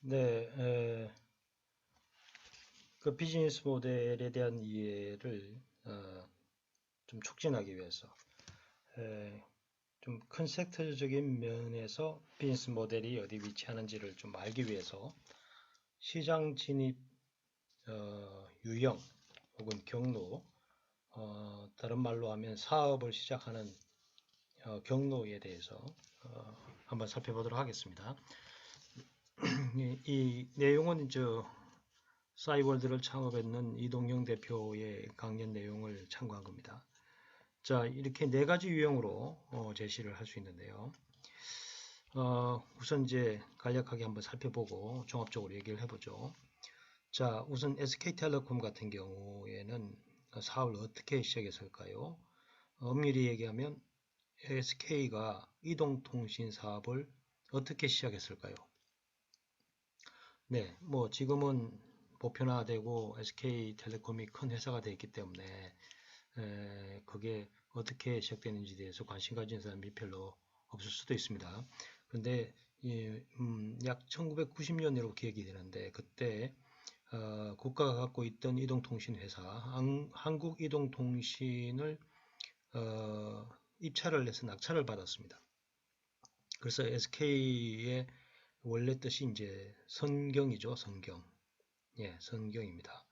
네, 그 비즈니스 모델에 대한 이해를 좀 촉진하기 위해서 좀 큰 섹터적인 면에서 비즈니스 모델이 어디 위치하는지를 좀 알기 위해서 시장 진입 유형 혹은 경로, 다른 말로 하면 사업을 시작하는 경로에 대해서 한번 살펴보도록 하겠습니다. 이 내용은 싸이월드를 창업했는 이동영 대표의 강연 내용을 참고한 겁니다. 자, 이렇게 네 가지 유형으로 제시를 할 수 있는데요. 우선 이제 간략하게 한번 살펴보고 종합적으로 얘기를 해보죠. 자, 우선 SK텔레콤 같은 경우에는 사업을 어떻게 시작했을까요? 엄밀히 얘기하면 SK가 이동통신 사업을 어떻게 시작했을까요? 네, 뭐 지금은 보편화되고 SK텔레콤이 큰 회사가 되어 있기 때문에 그게 어떻게 시작되는지에 대해서 관심 가진 사람이 별로 없을 수도 있습니다. 그런데 약 1990년으로 기억이 되는데 그때 국가가 갖고 있던 이동통신 회사 한국이동통신을 입찰을 해서 낙찰을 받았습니다. 그래서 SK의 원래 뜻이 이제 선경이죠, 선경. 예, 선경입니다.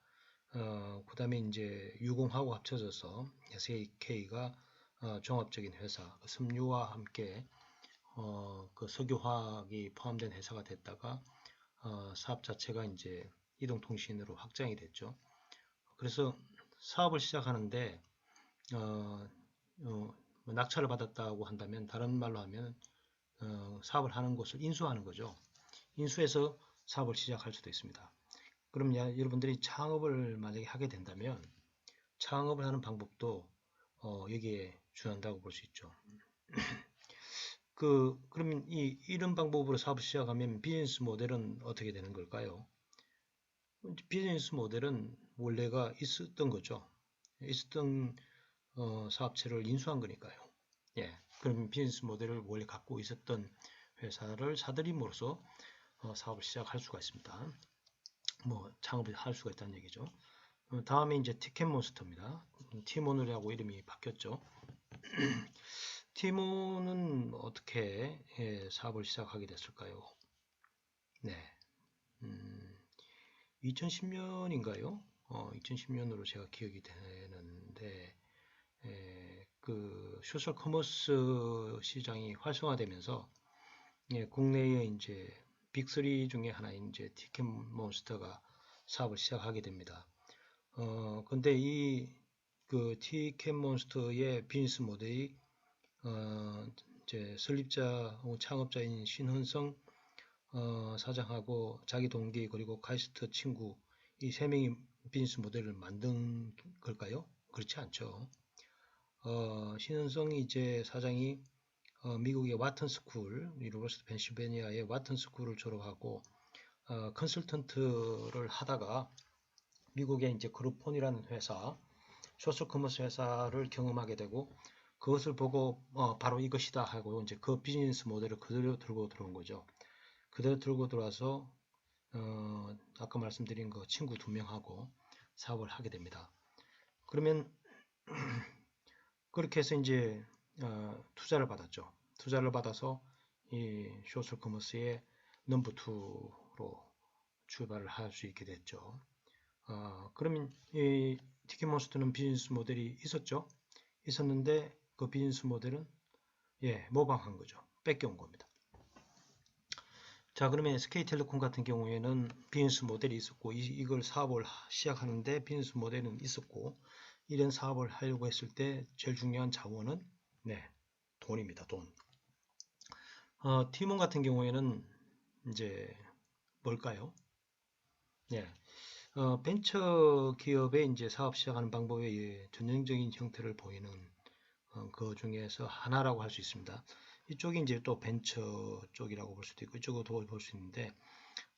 그 다음에 이제 유공하고 합쳐져서 SK가 종합적인 회사, 섬유와 함께 그 석유화학이 포함된 회사가 됐다가 사업 자체가 이제 이동통신으로 확장이 됐죠. 그래서 사업을 시작하는데 어, 뭐 낙찰을 받았다고 한다면 다른 말로 하면 사업을 하는 곳을 인수하는 거죠. 인수해서 사업을 시작할 수도 있습니다. 그럼 여러분들이 창업을 만약에 하게 된다면 창업을 하는 방법도 여기에 준한다고 볼 수 있죠. 그러면 이런 방법으로 사업을 시작하면 비즈니스 모델은 어떻게 되는 걸까요? 비즈니스 모델은 원래가 있었던 거죠. 있었던 사업체를 인수한 거니까요. 예, 그럼 비즈니스 모델을 원래 갖고 있었던 회사를 사들임으로써 사업을 시작할 수가 있습니다. 뭐 창업을 할 수가 있다는 얘기죠. 다음에 이제 티켓몬스터입니다. 티몬이라고 이름이 바뀌었죠. 티몬은 어떻게 사업을 시작하게 됐을까요? 네, 2010년인가요? 2010년으로 제가 기억이 되는데 그 소셜 커머스 시장이 활성화되면서 국내에 이제 빅3 중에 하나인 이제 티켓몬스터가 사업을 시작하게 됩니다. 근데 그 티켓몬스터의 비즈니스 모델이 이제 설립자 혹은 창업자인 신헌성 사장하고 자기 동기 그리고 카이스트 친구 이 세 명이 비즈니스 모델을 만든 걸까요? 그렇지 않죠. 신헌성 이제 사장이 미국의 와튼 스쿨, 유니버시티 펜실베니아의 와튼 스쿨을 졸업하고 컨설턴트를 하다가 미국의 이제 그룹폰이라는 회사, 소셜 커머스 회사를 경험하게 되고 그것을 보고 바로 이것이다 하고 이제 그 비즈니스 모델을 그대로 들고 들어온 거죠. 그대로 들고 들어와서 아까 말씀드린 그 친구 두 명하고 사업을 하게 됩니다. 그러면 그렇게 해서 이제 투자를 받았죠. 투자를 받아서 이 소셜 커머스의 넘버 2로 출발을 할 수 있게 됐죠. 그러면 이 티켓몬스터는 비즈니스 모델이 있었죠. 있었는데 그 비즈니스 모델은 모방한 거죠. 뺏겨온 겁니다. 자, 그러면 SK텔레콤 같은 경우에는 비즈니스 모델이 있었고 이걸 사업을 시작하는데 비즈니스 모델은 있었고 이런 사업을 하려고 했을 때 제일 중요한 자원은 돈입니다. 돈. 티몬 같은 경우에는 이제 뭘까요? 네, 벤처 기업의 이제 사업 시작하는 방법의 전형적인 형태를 보이는 그 중에서 하나라고 할 수 있습니다. 이쪽이 이제 또 벤처 쪽이라고 볼 수도 있고 이쪽도 볼 수 있는데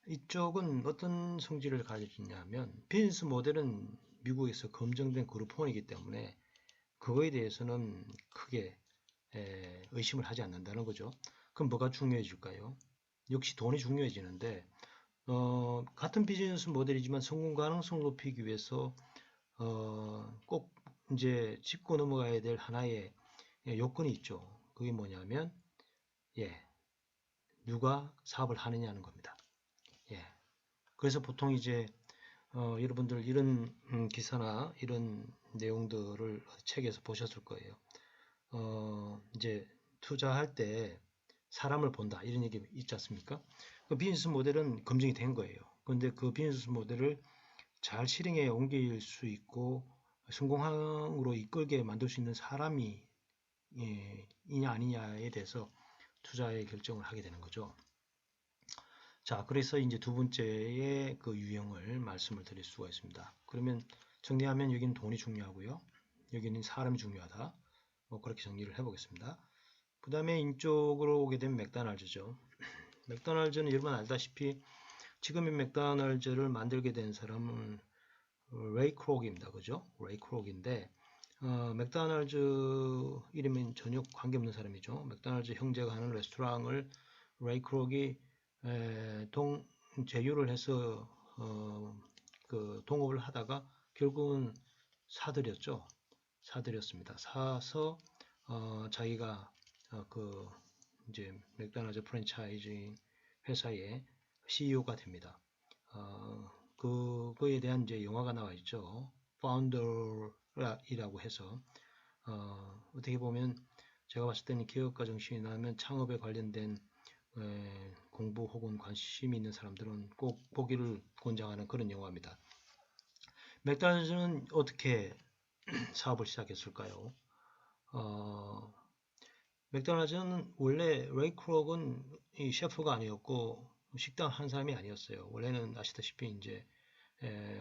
이쪽은 어떤 성질을 가지냐면 비즈니스 모델은 미국에서 검증된 그룹폰이기 때문에 그거에 대해서는 크게 의심을 하지 않는다는 거죠. 그럼 뭐가 중요해질까요? 역시 돈이 중요해지는데 같은 비즈니스 모델이지만 성공 가능성을 높이기 위해서 꼭 이제 짚고 넘어가야 될 하나의 요건이 있죠. 그게 뭐냐면 예, 누가 사업을 하느냐는 겁니다. 예. 그래서 보통 이제 여러분들 이런 기사나 이런 내용들을 책에서 보셨을 거예요. 이제 투자할 때 사람을 본다 이런 얘기 있지 않습니까? 그 비즈니스 모델은 검증이 된 거예요. 그런데 그 비즈니스 모델을 잘 실행에 옮길 수 있고 성공으로 이끌게 만들 수 있는 사람이 이냐 아니냐에 대해서 투자의 결정을 하게 되는 거죠. 자, 그래서 이제 두 번째의 그 유형을 말씀을 드릴 수가 있습니다. 그러면 정리하면 여기는 돈이 중요하고요. 여기는 사람이 중요하다. 뭐 그렇게 정리를 해보겠습니다. 그 다음에 이쪽으로 오게 되면 맥도날드죠. 맥도날드는 여러분 알다시피 지금의 맥도날드를 만들게 된 사람은 레이 크록입니다. 그죠? 레이 크록인데 맥도날드 이름은 전혀 관계없는 사람이죠. 맥도날드 형제가 하는 레스토랑을 레이 크록이 제휴를 해서 그 동업을 하다가 결국은 사들였죠. 사들였습니다. 사서 자기가 그 이제 맥도날드 프랜차이징 회사의 CEO가 됩니다. 그거에 대한 이제 영화가 나와 있죠. 파운더이라고 해서 어떻게 보면 제가 봤을 때는 기업가 정신이라면 창업에 관련된 공부 혹은 관심이 있는 사람들은 꼭 보기를 권장하는 그런 영화입니다. 맥도날드는 어떻게 사업을 시작했을까요? 맥도날드는 원래 레이 크록은 이 셰프가 아니었고 식당 한 사람이 아니었어요. 원래는 아시다시피 이제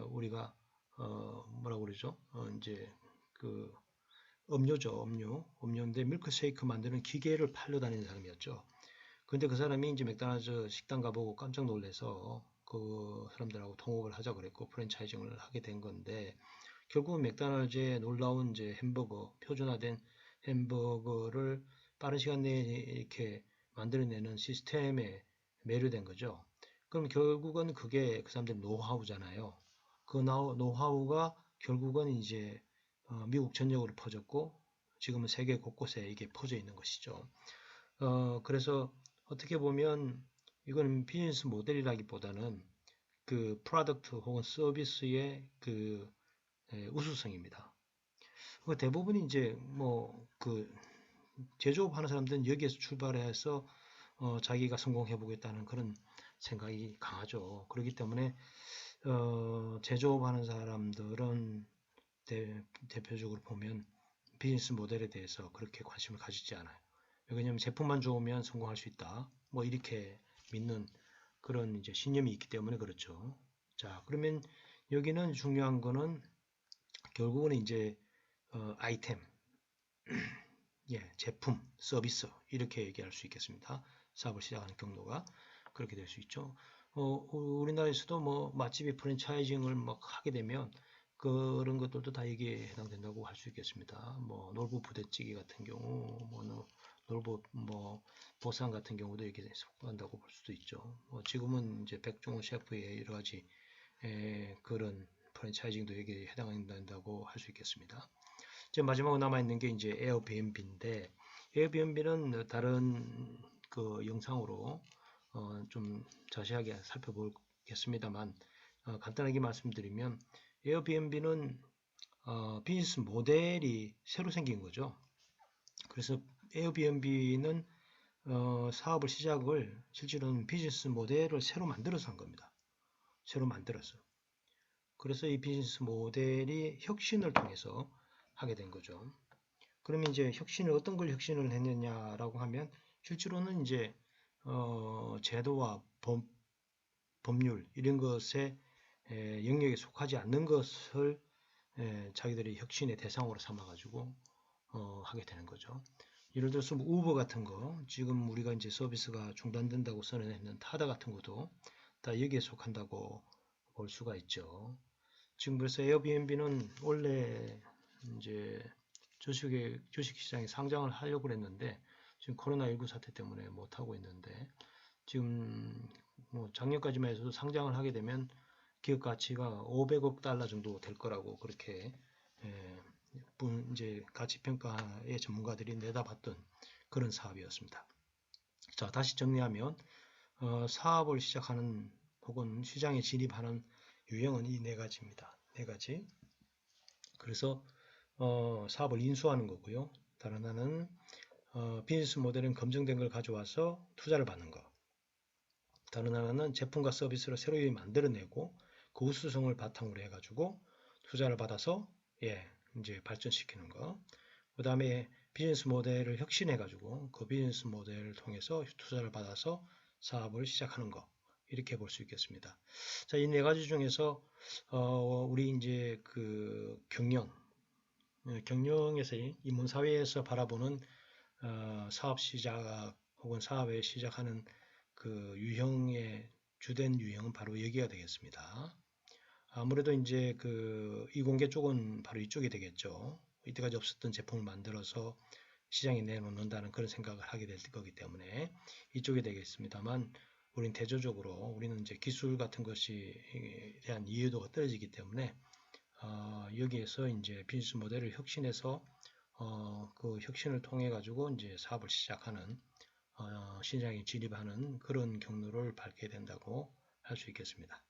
우리가 뭐라고 그러죠? 이제 그 음료죠, 음료인데 밀크쉐이크 만드는 기계를 팔러 다니는 사람이었죠. 근데 그 사람이 이제 맥도날드 식당 가보고 깜짝 놀래서 그 사람들하고 통업을 하자 그랬고 프랜차이징을 하게 된 건데 결국은 맥도날드의 놀라운 이제 햄버거, 표준화된 햄버거를 빠른 시간 내에 이렇게 만들어내는 시스템에 매료된 거죠. 그럼 결국은 그게 그 사람들의 노하우잖아요. 그 노하우가 결국은 이제 미국 전역으로 퍼졌고 지금은 세계 곳곳에 이게 퍼져 있는 것이죠. 그래서 어떻게 보면 이건 비즈니스 모델이라기보다는 그 프로덕트 혹은 서비스의 그 우수성입니다. 대부분 이제 뭐 그 제조업하는 사람들은 여기에서 출발해서 자기가 성공해 보겠다는 그런 생각이 강하죠. 그렇기 때문에 제조업하는 사람들은 대표적으로 보면 비즈니스 모델에 대해서 그렇게 관심을 가지지 않아요. 왜냐하면 제품만 좋으면 성공할 수 있다. 뭐 이렇게 믿는 그런 이제 신념이 있기 때문에 그렇죠. 자, 그러면 여기는 중요한 거는 결국은 이제 아이템, 예, 제품, 서비스 이렇게 얘기할 수 있겠습니다. 사업을 시작하는 경로가 그렇게 될 수 있죠. 우리나라에서도 뭐 맛집이 프랜차이징을 막 하게 되면 그런 것들도 다 여기에 해당된다고 할 수 있겠습니다. 뭐 놀부 부대찌개 같은 경우, 뭐 놀부 뭐 보쌈 같은 경우도 여기에 속한다고 볼 수도 있죠. 지금은 이제 백종원 셰프의 여러 가지 그런 프랜차이징도 여기에 해당된다고 할 수 있겠습니다. 이제 마지막으로 남아있는 게 이제 에어비앤비인데, 에어비앤비는 다른 그 영상으로 좀 자세하게 살펴보겠습니다만, 간단하게 말씀드리면, 에어비앤비는 비즈니스 모델이 새로 생긴 거죠. 그래서 에어비앤비는 사업을 시작을 실제로는 비즈니스 모델을 새로 만들어서 한 겁니다. 새로 만들어서. 그래서 이 비즈니스 모델이 혁신을 통해서 하게 된 거죠. 그러면 이제 혁신을 어떤 걸 혁신을 했느냐라고 하면 실제로는 이제 제도와 법률 이런 것에 영역에 속하지 않는 것을 자기들이 혁신의 대상으로 삼아 가지고 하게 되는 거죠. 예를 들어서 뭐 우버 같은 거 지금 우리가 이제 서비스가 중단된다고 선언했는 타다 같은 것도 다 여기에 속한다고 볼 수가 있죠. 지금 그래서 에어비앤비는 원래 이제 주식시장에 상장을 하려고 했는데 지금 코로나19 사태 때문에 못하고 있는데 지금 뭐 작년까지만 해도 상장을 하게 되면 기업 가치가 500억 달러 정도 될 거라고 그렇게 예, 이제 가치 평가의 전문가들이 내다봤던 그런 사업이었습니다. 자, 다시 정리하면 사업을 시작하는 혹은 시장에 진입하는 유형은 이 네 가지입니다. 네 가지. 그래서 사업을 인수하는 거고요. 다른 하나는 비즈니스 모델은 검증된 걸 가져와서 투자를 받는 거. 다른 하나는 제품과 서비스를 새로 만들어내고 그 우수성을 바탕으로 해가지고 투자를 받아서 예, 이제 발전시키는 거. 그 다음에 비즈니스 모델을 혁신해가지고 그 비즈니스 모델을 통해서 투자를 받아서 사업을 시작하는 거. 이렇게 볼 수 있겠습니다. 자, 이 네 가지 중에서 우리 이제 그 경영에서 인문 사회에서 바라보는 사업 시작 혹은 사업에 시작하는 그 유형의 주된 유형은 바로 여기가 되겠습니다. 아무래도 이제 그 이공계 쪽은 바로 이쪽이 되겠죠. 이때까지 없었던 제품을 만들어서 시장에 내놓는다는 그런 생각을 하게 될 거기 때문에 이쪽이 되겠습니다만 우리는 대조적으로 우리는 이제 기술 같은 것이 대한 이해도가 떨어지기 때문에 여기에서 이제 비즈니스 모델을 혁신해서 그 혁신을 통해 가지고 이제 사업을 시작하는 시장에 진입하는 그런 경로를 밟게 된다고 할 수 있겠습니다.